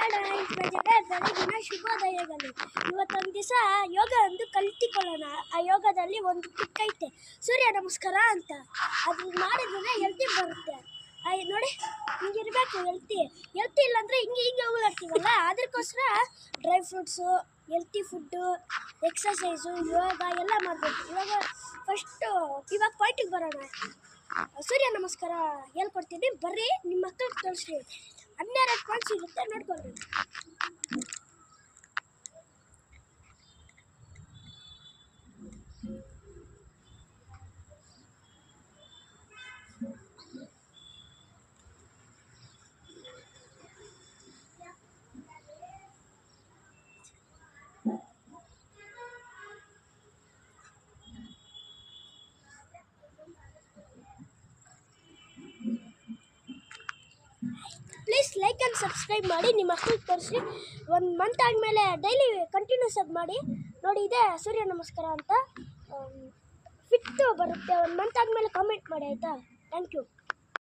ಬೆಳಗಿನ ಶುಭೋದಯಗಳು. ಇವತ್ತೊಂದು ದಿವಸ ಯೋಗ ಒಂದು ಕಲ್ತಿಕೊಳ್ಳೋಣ. ಆ ಯೋಗದಲ್ಲಿ ಒಂದು ಟಿಕ್ ಐತೆ, ಸೂರ್ಯ ನಮಸ್ಕಾರ ಅಂತ. ಅದು ಮಾಡಿದ್ರೆ ಹೆಲ್ತಿ ಬರುತ್ತೆ. ನೋಡಿ, ಹಿಂಗಿರ್ಬೇಕು. ಹೆಲ್ತಿ ಇಲ್ಲಾಂದರೆ ಹಿಂಗೆ ಓಡಾಡ್ತೀವಲ್ಲ, ಅದಕ್ಕೋಸ್ಕರ dry fruits, healthy food, exercise, yoga ಎಲ್ಲ ಮಾಡಬೇಕು. ಇವಾಗ ಪಾಯಿಂಟಿಗೆ ಬರೋಣ. ಸೂರ್ಯ ನಮಸ್ಕಾರ ಹೇಳ್ಕೊಡ್ತೀನಿ, ಬರ್ರಿ ನಿಮ್ಮ ಮಕ್ಕಳಿಗೆ ತೋರಿಸ್ರಿ. 12 ಪಾಯಿಂಟ್ಸ್ ಇರುತ್ತೆ, ನೋಡ್ಕೊಳ್ರಿ. ಪ್ಲೀಸ್ ಲೈಕ್ ಆ್ಯಂಡ್ ಸಬ್ಸ್ಕ್ರೈಬ್ ಮಾಡಿ, ನಿಮ್ಮ ಮಕ್ಕಳಿಗೆ ತೋರಿಸಿ. 1 ಮಂತ್ ಆದಮೇಲೆ ಡೈಲಿ ಕಂಟಿನ್ಯೂಸ್ ಆಗಿ ಮಾಡಿ ನೋಡಿ. ಇದೆ ಸೂರ್ಯ ನಮಸ್ಕಾರ ಅಂತ ಫಿಟ್ ಬರುತ್ತೆ. 1 ಮಂತ್ ಆದಮೇಲೆ ಕಾಮೆಂಟ್ ಮಾಡಿ, ಆಯಿತಾ? Thank you.